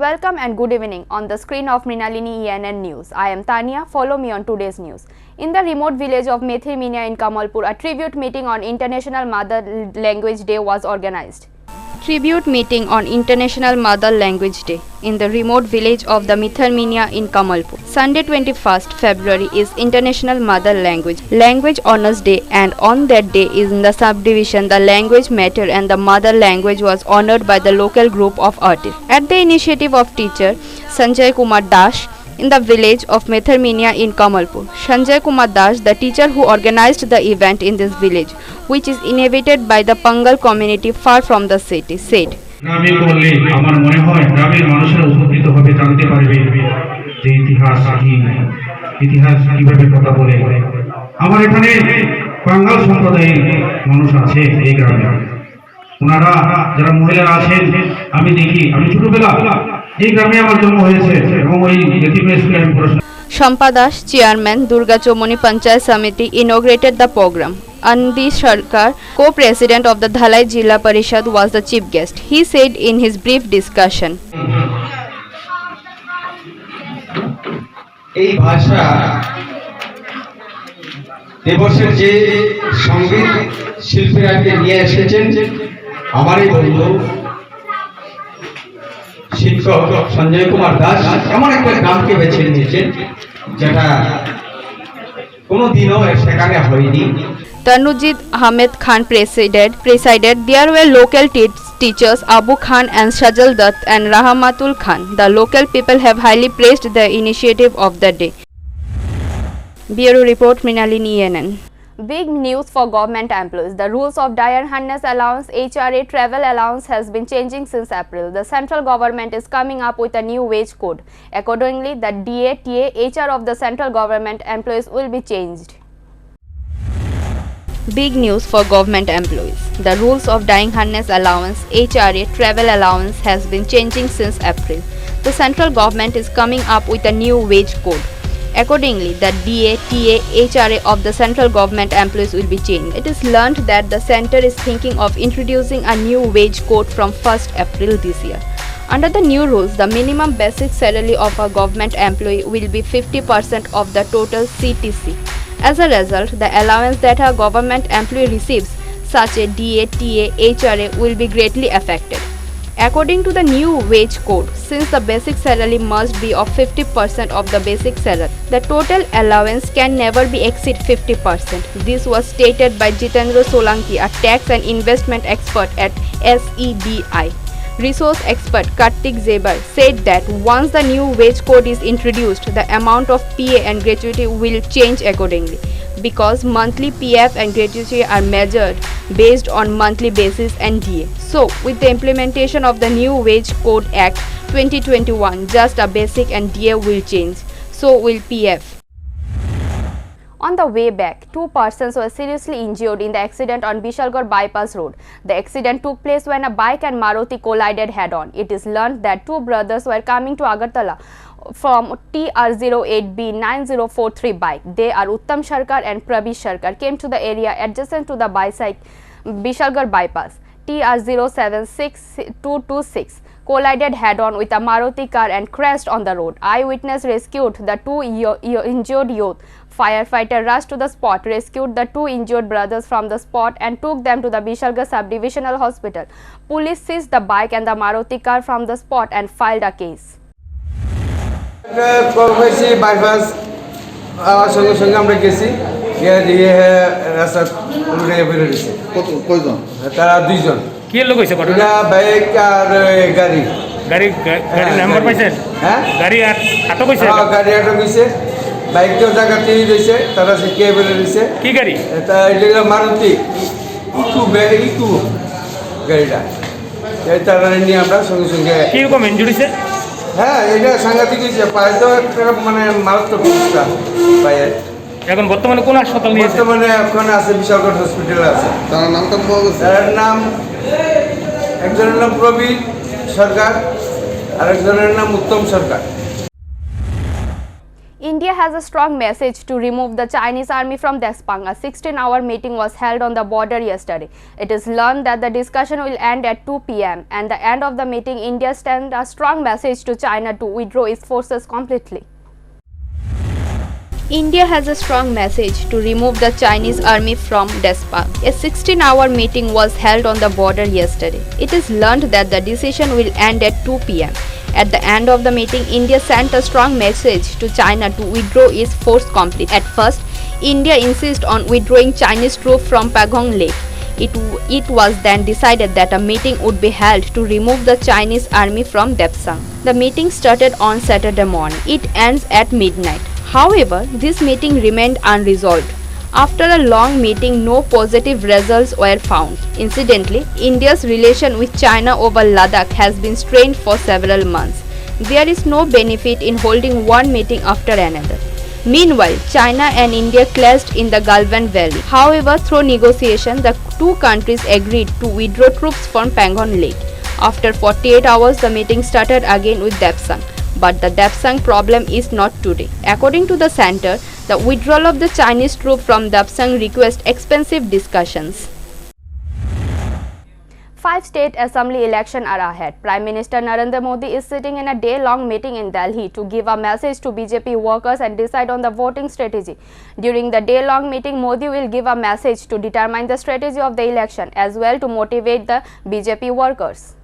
Welcome and good evening on the screen of Mrinalini ENN News. I am Tania. Follow me on today's news. In the remote village of Methirminia in Kamalpur, a tribute meeting on International Mother Language Day was organized. Tribute meeting on International Mother Language Day in the remote village of the Methirminia in Kamalpur. Sunday 21st February is International Mother Language Honours Day, and on that day is in the subdivision the language matter and the mother language was honoured by the local group of artists. At the initiative of teacher Sanjay Kumar Das in the village of Methirminia in Kamalpur. Sanjay Kumar Das, the teacher who organized the event in this village, which is inhabited by the Pangal community far from the city, said, গ্রামে করলে আমার মনে হয় গ্রামের মানুষেরা উপকৃত হবে, জানতে পারবে যে ইতিহাস কিভাবে কথা বলে। আমার এখানে বাঙাল সম্প্রদায়ের মানুষ আছে এই গ্রামে, ওনারা যারা মহিলারা আছেন আমি দেখি, আমি ছোটবেলা এই গ্রামে আমার জন্ম হয়েছে এবং ওই এতিমে স্কুলে আমি পড়াশোনা। Shampa Das, Chairman, Durga Chomoni Panchayat Samiti, inaugurated the program. Andi Sarkar, co-president of the Dhalai Jilla Parishad, was the chief guest. He said in his brief discussion, এই ভাষা দেবশের যে সঙ্গীত শিল্পীরাকে নিয়ে এসেছেন আমারই বন্ধু শিক্ষক সঞ্জয় কুমার দাস এমন একটা গ্রামকে বেছে নিয়েছেন যেটা কোনোদিনও সেখানে হয়নি। Tanujid Ahmed Khan presided. There were local teachers Abu Khan and Shajal Dutt and Rahmatul Khan. The local people have highly praised the initiative of the day. Bureau Report, Mrinalini ENN. Big news for government employees. The rules of dire harness allowance HRA travel allowance has been changing since April. The central government is coming up with a new wage code. Accordingly, the DA, TA, HR of the central government employees will be changed. Big news for government employees. The rules of dying harness allowance HRA travel allowance has been changing since April. The central government is coming up with a new wage code. Accordingly, the DA, TA, HRA of the central government employees will be changed. It is learned that the center is thinking of introducing a new wage code from 1st April this year. Under the new rules, the minimum basic salary of a government employee will be 50% of the total CTC. As a result, the allowance that a government employee receives, such as DA, TA, HRA, will be greatly affected. According to the new wage code, since the basic salary must be of 50% of the basic salary, the total allowance can never be exceed 50%. This was stated by Jitendra Solanki, a tax and investment expert at SEBI. Resource expert Kartik Zebar said that once the new wage code is introduced, the amount of PA and gratuity will change accordingly, because monthly PF and gratuity are measured based on monthly basis and DA. So, with the implementation of the new Wage Code Act 2021, just a basic and DA will change. So will PF. On the way back, 2 persons were seriously injured in the accident on Bishalgarh Bypass Road. The accident took place when a bike and Maruti collided head-on. It is learned that 2 brothers were coming to Agartala from TR08B9043 bike. They are Uttam Sarkar and Prabish Sarkar came to the area adjacent to the Bishalgarh Bypass. TR076226 collided head-on with a Maruti car and crashed on the road. Eyewitness rescued the 2 injured youth. Firefighter rushed to the spot, rescued the 2 injured brothers from the spot and took them to the Bishalgarh Sub-Divisional Hospital. Police seized the bike and the Maruti car from the spot and filed a case. Bypass আমার সঙ্গে আমরা গেছি গিয়ে দিয়ে রাস্তা উল্টে বেরোচ্ছে। কয়জন? তারা 2 জন। কি লোক হয়েছে ঘটনা? বাইক আর গাড়ি নাম্বার পাইছেন? হ্যাঁ, গাড়ি আটক হয়েছে। গাড়ি আটক হয়েছে, বাইকটাও জায়গাতেই রয়েছে, তারা সে কে বেরোচ্ছে। কি গাড়ি? এটা মারুতি ইকো গাড়িটা। তারা নিয়ে আমরা সঙ্গে কি রকম ইনজুরি হয়েছে? হ্যাঁ, এটা সাংঘাতিক হয়েছে, পায়ে তো একটা মানে মারাত্মক অবস্থা পায়ে। এখন বর্তমানে কোন হাসপাতাল নিয়ে? বর্তমানে ওখানে আছে, বিশালগড় হসপিটালে আছে। তার নামটা পাওয়া গেছে? তার নাম, একজনের নাম প্রবীর সরকার আর একজনের নাম উত্তম সরকার। In India has a strong message to remove the Chinese army from Despang. A 16-hour meeting was held on the border yesterday. It is learned that the discussion will end at 2 p.m. and the end of the meeting, India sent a strong message to China to withdraw its forces completely. India has a strong message to remove the Chinese army from Despang. A 16-hour meeting was held on the border yesterday. It is learned that the decision will end at 2 p.m. At the end of the meeting, India sent a strong message to China to withdraw its force completely. At first, India insisted on withdrawing Chinese troops from Pangong Lake. It was then decided that a meeting would be held to remove the Chinese army from Despang. The meeting started on Saturday morning. It ends at midnight. However, this meeting remained unresolved. After a long meeting, no positive results were found. Incidentally, India's relation with China over Ladakh has been strained for several months. There is no benefit in holding one meeting after another. Meanwhile, China and India clashed in the Galwan Valley. However, through negotiation, the two countries agreed to withdraw troops from Pangong Lake. After 48 hours, the meeting started again with Despang. But the Despang problem is not today. According to the center, the withdrawal of the Chinese troops from Despang requires expensive discussions. 5 state assembly elections are ahead. Prime Minister Narendra Modi is sitting in a day-long meeting in Delhi to give a message to BJP workers and decide on the voting strategy. During the day-long meeting, Modi will give a message to determine the strategy of the election as well to motivate the BJP workers.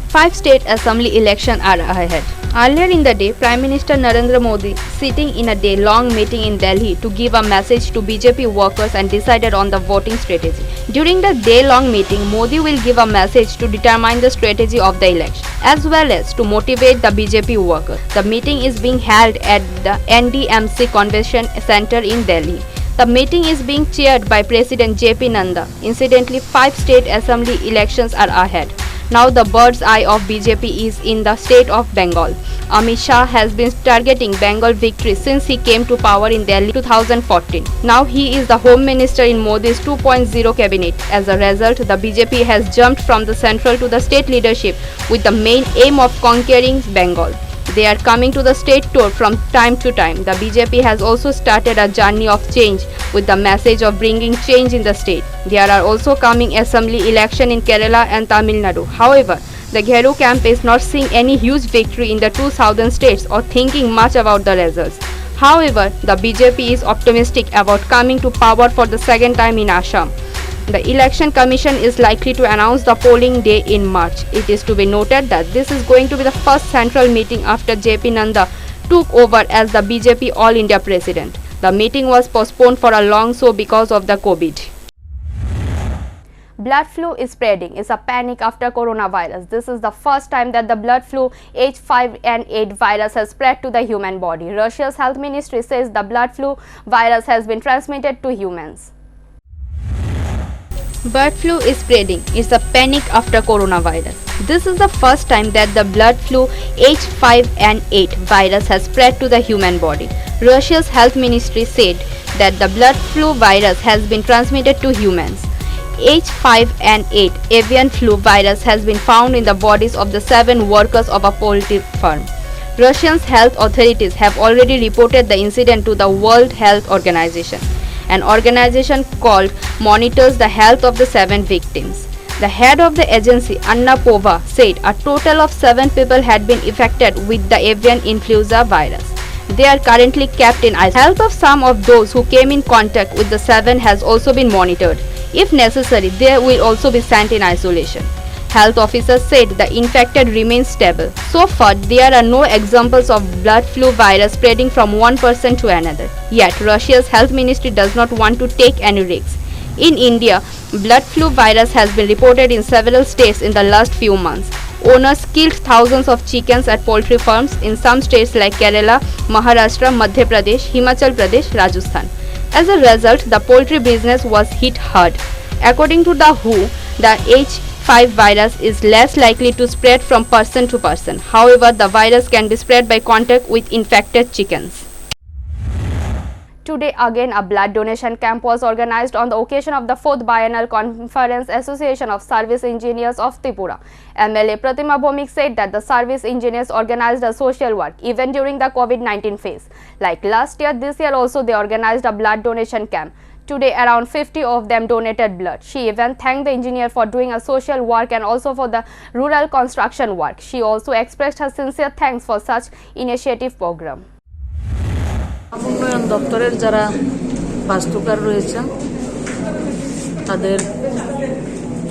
5 state assembly elections are ahead. Earlier in the day, Prime Minister Narendra Modi sitting in a day-long meeting in Delhi to give a message to BJP workers and decided on the voting strategy. During the day-long meeting, Modi will give a message to determine the strategy of the election as well as to motivate the BJP workers. The meeting is being held at the NDMC Convention Center in Delhi. The meeting is being chaired by President JP Nanda. Incidentally, 5 state assembly elections are ahead. Now the bird's eye of BJP is in the state of Bengal. Amit Shah has been targeting Bengal victory since he came to power in Delhi 2014. Now he is the Home Minister in Modi's 2.0 cabinet. As a result, the BJP has jumped from the central to the state leadership with the main aim of conquering Bengal. They are coming to the state tour from time to time. The BJP has also started a journey of change with the message of bringing change in the state. There are also coming assembly election in Kerala and Tamil Nadu. However, the Gheru camp is not seeing any huge victory in the two southern states or thinking much about the results. However, the BJP is optimistic about coming to power for the second time in Assam. The Election Commission is likely to announce the polling day in March. It is to be noted that this is going to be the first central meeting after JP Nanda took over as the BJP All India President. The meeting was postponed for a long so because of the COVID. Blood flu is spreading. It's a panic after coronavirus. This is the first time that the blood flu H5N8 virus has spread to the human body. Russia's health ministry says the blood flu virus has been transmitted to humans. Bird flu is spreading. It's a panic after coronavirus. This is the first time that the blood flu H5N8 virus has spread to the human body. Russia's health ministry said that the blood flu virus has been transmitted to humans. H5N8 avian flu virus has been found in the bodies of the 7 workers of a poultry farm. Russia's health authorities have already reported the incident to the World Health Organization. An organization called monitors the health of the 7 victims. The head of the agency, Anna Pova, said a total of 7 people had been affected with the avian influenza virus. They are currently kept in isolation. Health of some of those who came in contact with the 7 has also been monitored. If necessary, they will also be sent in isolation. Health officers said the infected remain stable. So far, there are no examples of blood flu virus spreading from one person to another. Yet, Russia's health ministry does not want to take any risks. In India, blood flu virus has been reported in several states in the last few months. Owners killed thousands of chickens at poultry farms in some states like Kerala, Maharashtra, Madhya Pradesh, Himachal Pradesh, Rajasthan. As a result, the poultry business was hit hard. According to the WHO, the H5 virus is less likely to spread from person to person. However, the virus can be spread by contact with infected chickens. Today again a blood donation camp was organized on the occasion of the 4th Biennial Conference Association of Service Engineers of Tripura. MLA Pratima Bhomik said that the service engineers organized a social work even during the COVID-19 phase. Like last year, this year also they organized a blood donation camp. Today around 50 of them donated blood. She even thanked the engineer for doing a social work and also for the rural construction work. She also expressed her sincere thanks for such initiative program. উন্নয়ন দপ্তরের যারা বাস্তুকার রয়েছেন তাদের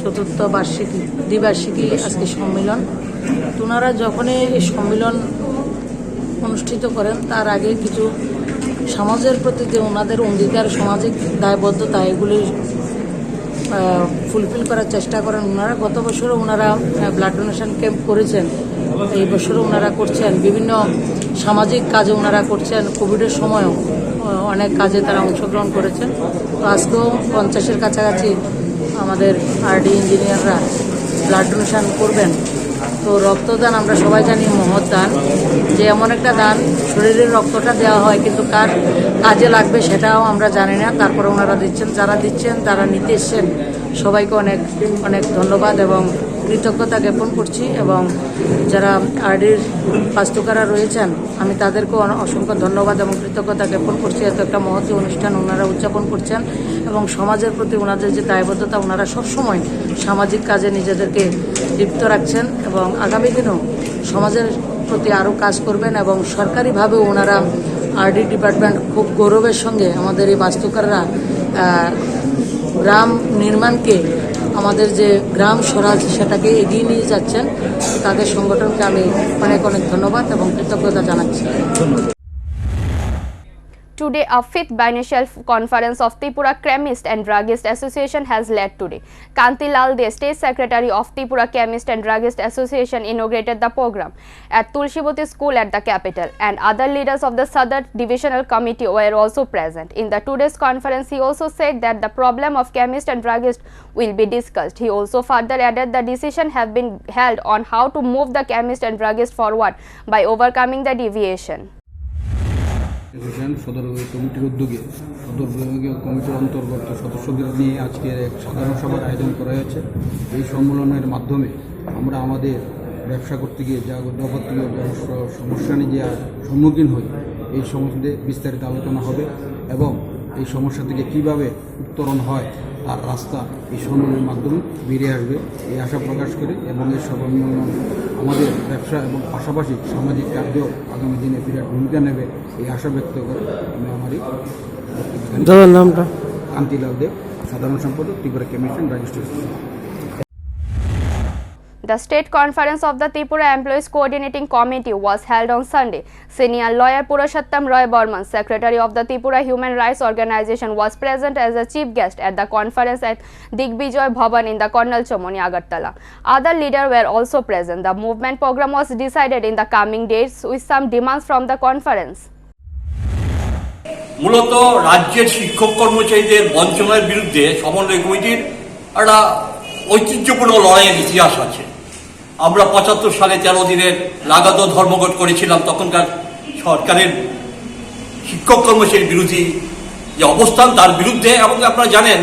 চতুর্থ বার্ষিকী দ্বিবার্ষিকী আজকে সম্মেলন। ওনারা যখনই এই সম্মেলন অনুষ্ঠিত করেন তার আগে কিছু সমাজের প্রতি যে ওনাদের অঙ্গীকার সামাজিক দায়বদ্ধতা এগুলি ফুলফিল করার চেষ্টা করেন ওনারা। গত বছরও ওনারা ব্লাড ডোনেশন ক্যাম্প করেছেন, এই বছরও ওনারা করছেন, বিভিন্ন সামাজিক কাজে ওনারা করছেন। কোভিডের সময়ও অনেক কাজে তারা অংশগ্রহণ করেছেন। তো আজকেও 50-এর কাছাকাছি আমাদের আরডি ইঞ্জিনিয়াররা ব্লাড ডোনেশন করবেন। তো রক্তদান আমরা সবাই জানি মহৎ দান, যে এমন একটা দান শরীরের রক্তটা দেওয়া হয় কিন্তু কার কাজে লাগবে সেটাও আমরা জানি না, তারপরে ওনারা দিচ্ছেন। যারা দিচ্ছেন তারা নিতে এসছেন সবাইকে অনেক অনেক ধন্যবাদ এবং কৃতজ্ঞতা জ্ঞাপন করছি। এবং যারা আরডির বাস্তুকারা রয়েছেন আমি তাদেরকেও অসংখ্য ধন্যবাদ এবং কৃতজ্ঞতা জ্ঞাপন করছি। এত একটা মহৎ অনুষ্ঠান ওনারা উদযাপন করছেন এবং সমাজের প্রতি ওনাদের যে দায়বদ্ধতা ওনারা সবসময় সামাজিক কাজে নিজেদেরকে লিপ্ত রাখছেন এবং আগামী দিনেও সমাজের প্রতি আরও কাজ করবেন। এবং সরকারিভাবেও ওনারা আরডি ডিপার্টমেন্ট খুব গৌরবের সঙ্গে আমাদের এই বাস্তুকাররা গ্রাম নির্মাণকে আমাদের যে গ্রাম স্বরাজ সেটাকে এগিয়ে নিয়ে যাচ্ছেন। তাদের সংগঠনকে আমি অনেক অনেক ধন্যবাদ এবং কৃতজ্ঞতা জানাচ্ছি। Today, a 5th Biennial Conference of Tripura Chemist and Druggist Association has led today. Kanti Lal, the State Secretary of Tripura Chemist and Druggist Association, inaugurated the program at Tulshiboti School at the capital, and other leaders of the Southern Divisional Committee were also present. In the today's conference, he also said that the problem of chemist and druggist will be discussed. He also further added the decision have been held on how to move the chemist and druggist forward by overcoming the deviation. সদর কমিটির উদ্যোগে সদর বিভাগীয় কমিটির অন্তর্গত সদস্যদের নিয়ে আজকে এক সাধারণ সভার আয়োজন করা হয়েছে। এই সম্মেলনের মাধ্যমে আমরা আমাদের ব্যবসা করতে গিয়ে যা যাবতীয় সমস্যা নিয়ে সম্মুখীন হই এই সম্বন্ধে বিস্তারিত আলোচনা হবে এবং এই সমস্যা থেকে কীভাবে উত্তরণ হয় তার রাস্তা এই সম্মেলনের মাধ্যমে বেরিয়ে আসবে এই আশা প্রকাশ করে এবং এই সম্মেলন আমাদের ব্যবসা এবং পাশাপাশি সামাজিক কার্যেও আগামী দিনে বিরাট ভূমিকা নেবে এই আশা ব্যক্ত করে আমি আমারই দাদার নামটা কান্তিলাল দেব, সাধারণ সম্পাদক Tripura chemist and druggist association. The State Conference of the Tripura Employees Coordinating Committee was held on Sunday. Senior lawyer Purushottam Roy Burman, Secretary of the Tripura Human Rights Organization, was present as a chief guest at the conference at Digbijoy Bhavan in the Colonel Chomoni, Agartala. Other leaders were also present. The movement program was decided in the coming days with some demands from the conference. মূলত রাজ্যের শিক্ষক কর্মচারীদের বঞ্চনার বিরুদ্ধে সমন্বয় কমিটির একটা ঐতিহ্যপূর্ণ লড়াইয়ের ইতিহাস আছে। আমরা 75 সালে 13 দিনের লাগাতার ধর্মঘট করেছিলাম। তখনকার সরকারের শিক্ষক কর্মচারী বিরোধী যে অবস্থান তার বিরুদ্ধে, এবং আপনারা জানেন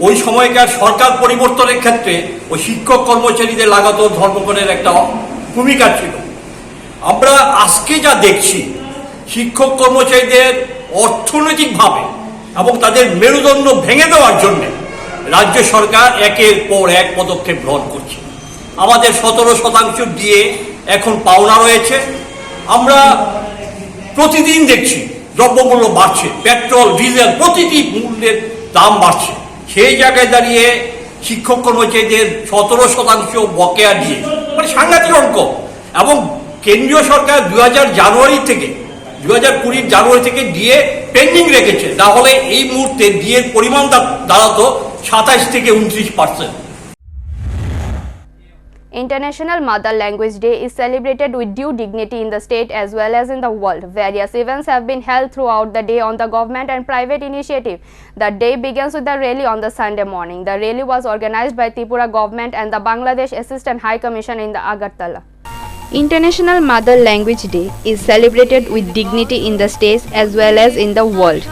ওই সময়কার সরকার পরিবর্তনের ক্ষেত্রে ওই শিক্ষক কর্মচারীদের লাগাতার ধর্মঘটের একটা ভূমিকা ছিল। আমরা আজকে যা দেখছি শিক্ষক কর্মচারীদের অর্থনৈতিকভাবে এবং তাদের মেরুদণ্ড ভেঙে দেওয়ার জন্য রাজ্য সরকার একের পর এক পদক্ষেপ গ্রহণ করছে। আমাদের 17% দিয়ে এখন পাওনা রয়েছে। আমরা প্রতিদিন দেখছি দ্রব্যমূল্য বাড়ছে, পেট্রোল ডিজেল প্রতিটি মূল্যের দাম বাড়ছে। সেই জায়গায় দাঁড়িয়ে শিক্ষক কর্মচারীদের 17% বকেয়া দিয়ে মানে সাংঘাতিক অঙ্ক, এবং কেন্দ্রীয় সরকার 2020 জানুয়ারি থেকে দিয়ে পেন্ডিং রেখেছে। তাহলে এই মুহূর্তে দিয়ে পরিমাণ দাঁড়াতো 27 থেকে 29%। International Mother Language Day is celebrated with due dignity in the state as well as in the world. Various events have been held throughout the day on the government and private initiative. The day begins with the rally on the Sunday morning. The rally was organized by Tripura government and the Bangladesh Assistant High Commission in the Agartala. International Mother Language Day is celebrated with dignity in the states as well as in the world.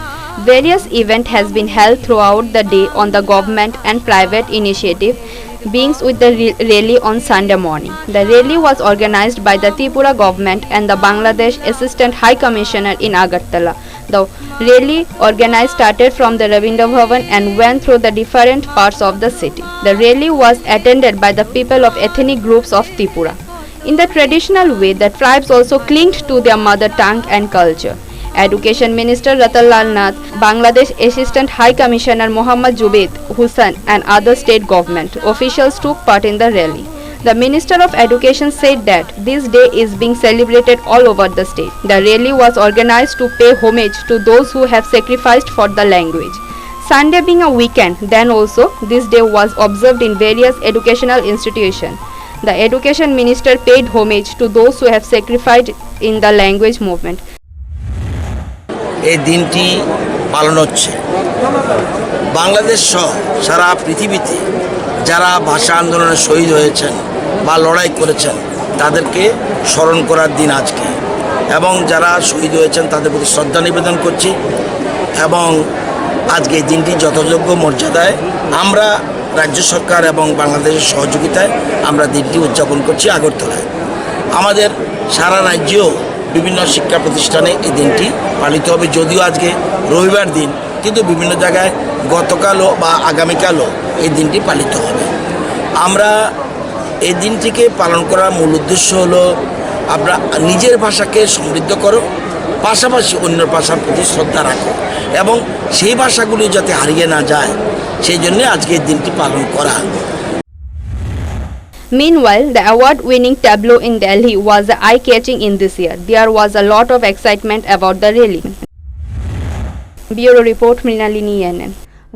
Various events has been held throughout the day on the government and private initiative, beings with the rally on Sunday morning. The rally was organized by the Tripura government and the Bangladesh Assistant High Commissioner in Agartala. The rally organized started from the Rabindra Bhavan and went through the different parts of the city. The rally was attended by the people of ethnic groups of Tripura. In the traditional way, the tribes also clinged to their mother tongue and culture. Education Minister Ratanlal Nath, Bangladesh Assistant High Commissioner Mohammad Jubaid Hussain and other state government officials took part in the rally. The Minister of Education said that this day is being celebrated all over the state. The rally was organized to pay homage to those who have sacrificed for the language. Sunday being a weekend, then also this day was observed in various educational institutions. The Education Minister paid homage to those who have sacrificed in the language movement. এই দিনটি পালন হচ্ছে বাংলাদেশ সহ সারা পৃথিবীতে যারা ভাষা আন্দোলনে শহীদ হয়েছেন বা লড়াই করেছেন তাদেরকে স্মরণ করার দিন আজকে এবং যারা শহীদ হয়েছেন তাদের প্রতি শ্রদ্ধা নিবেদন করছি এবং আজকে এই দিনটি যথাযোগ্য মর্যাদায় আমরা রাজ্য সরকার এবং বাংলাদেশের সহযোগিতায় আমরা দিনটি উদযাপন করছি আগরতলায়। আমাদের সারা রাজ্যেও বিভিন্ন শিক্ষা প্রতিষ্ঠানে এই দিনটি পালিত হবে, যদিও আজকে রবিবার দিন, কিন্তু বিভিন্ন জায়গায় গতকালও বা আগামীকালও এই দিনটি পালিত হবে। আমরা এই দিনটিকে পালন করার মূল উদ্দেশ্য হলো আমরা নিজের ভাষাকে সমৃদ্ধ করো, পাশাপাশি অন্য ভাষার প্রতি শ্রদ্ধা রাখো এবং সেই ভাষাগুলি যাতে হারিয়ে না যায় সেই জন্য আজকে এই দিনটি পালন করা। Meanwhile, the award-winning tableau in Delhi was eye-catching in this year. There was a lot of excitement about the rally. Bureau Report, Mrinalini NN.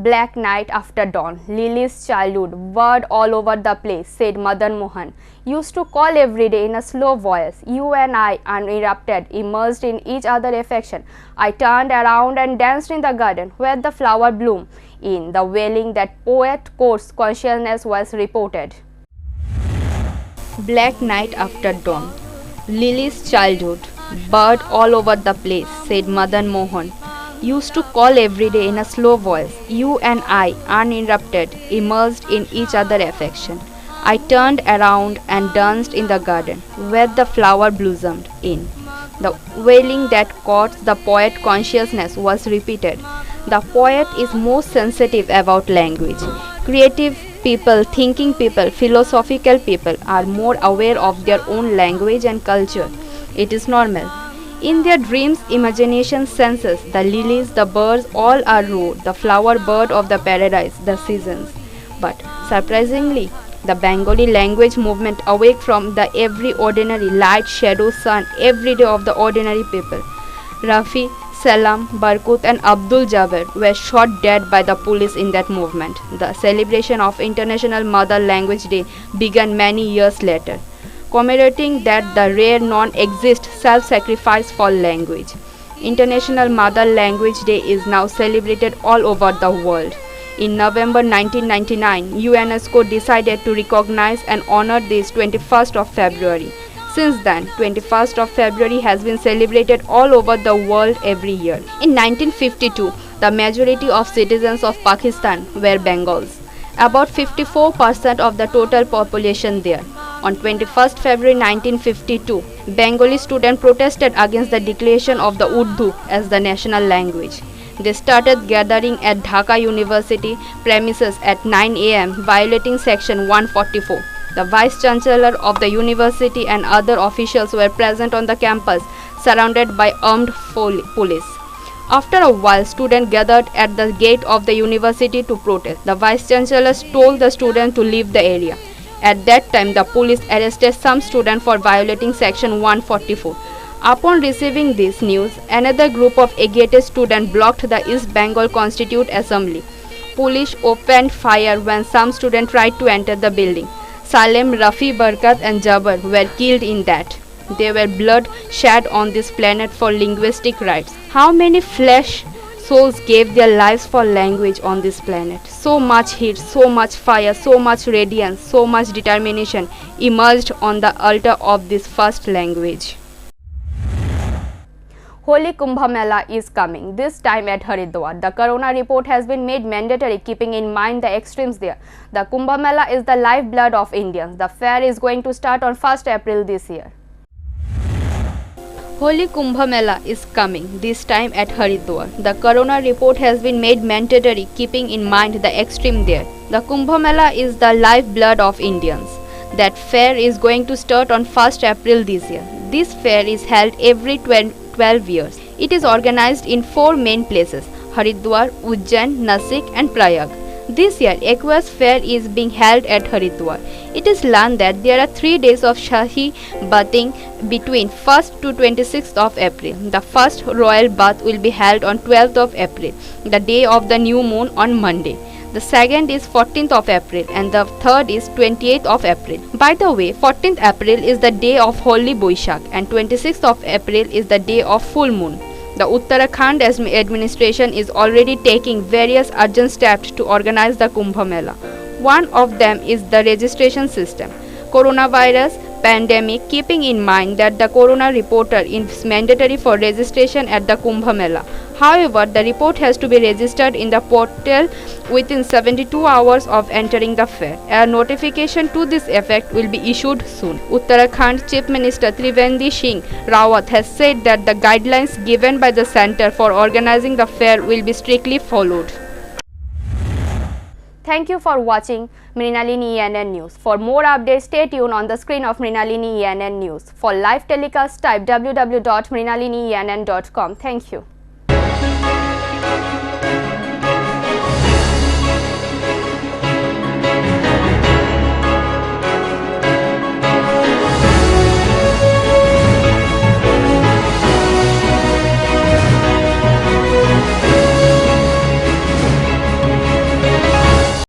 Black night after dawn, Lily's childhood, word all over the place, said Madan Mohan. Used to call every day in a slow voice. You and I, uninterrupted, immersed in each other's affection. I turned around and danced in the garden where the flower bloomed. In the wailing that poet course consciousness was reported. Black night after dawn, Lily's childhood, bird all over the place, said Madan Mohan. Used to call every day in a slow voice. You and I, uninterrupted, immersed in each other's affection. I turned around and danced in the garden where the flower blossomed. In the wailing that caught the poet consciousness was repeated. The poet is most sensitive about language. Creative people, thinking people, philosophical people are more aware of their own language and culture. It is normal. In their dreams, imagination senses, the lilies, the birds, all are raw, the flower bird of the paradise, the seasons. But surprisingly, the Bengali language movement awake from the every ordinary light, shadow, sun, every day of the ordinary people. Rafi, Salam, Barkut and Abdul Jabbar were shot dead by the police in that movement. The celebration of International Mother Language Day began many years later, commemorating that the rare non-exist self-sacrifice for language. International Mother Language Day is now celebrated all over the world. In November 1999, UNESCO decided to recognize and honor this 21st of February. Since then, 21st of February has been celebrated all over the world every year. In 1952, the majority of citizens of Pakistan were Bengals, about 54% of the total population there. On 21st February 1952, Bengali students protested against the declaration of the Urdu as the national language. They started gathering at Dhaka University premises at 9 a.m., violating Section 144. The Vice-Chancellor of the university and other officials were present on the campus, surrounded by armed police. After a while, students gathered at the gate of the university to protest. The Vice-Chancellor told the students to leave the area. At that time, the police arrested some students for violating Section 144. Upon receiving this news, another group of agitated students blocked the East Bengal Constituent Assembly. Police opened fire when some students tried to enter the building. Salem, Rafi, Barkat and Jabbar were killed in that. There were blood shed on this planet for linguistic rights. How many flesh souls gave their lives for language on this planet? So much heat, so much fire, so much radiance, so much determination emerged on the altar of this first language. Holy Kumbh Mela is coming, this time at Haridwar. The Corona report has been made mandatory, keeping in mind the extremes there. The Kumbh Mela is the lifeblood of Indians. The fair is going to start on 1st April this year. Holy Kumbh Mela is coming, this time at Haridwar. The Corona report has been made mandatory, keeping in mind the extreme there. The Kumbh Mela is the lifeblood of Indians. That fair is going to start on 1st April this year. This fair is held every 12 years. It is organized in 4 main places: Haridwar, Ujjain, Nasik and Prayag. This year, Aqueous Fair is being held at Haridwar. It is learned that there are 3 days of Shahi bathing between 1st to 26th of April. The first royal bath will be held on 12th of April, the day of the new moon on Monday. The second is 14th of April and the third is 28th of April. By the way, 14th April is the day of Holy Boishak and 26th of April is the day of full moon. The Uttarakhand administration is already taking various urgent steps to organize the Kumbh Mela. One of them is the registration system. Coronavirus pandemic, keeping in mind that the Corona reporter is mandatory for registration at the Kumbh Mela. However, the report has to be registered in the portal within 72 hours of entering the fair. A notification to this effect will be issued soon. Uttarakhand Chief Minister Trivedi Singh Rawat has said that the guidelines given by the Centre for organizing the fair will be strictly followed. Thank you for watching Mrinalini ENN News. For more updates, stay tuned on the screen of Mrinalini ENN News. For live telecast, type www.mrinalinienn.com. Thank you.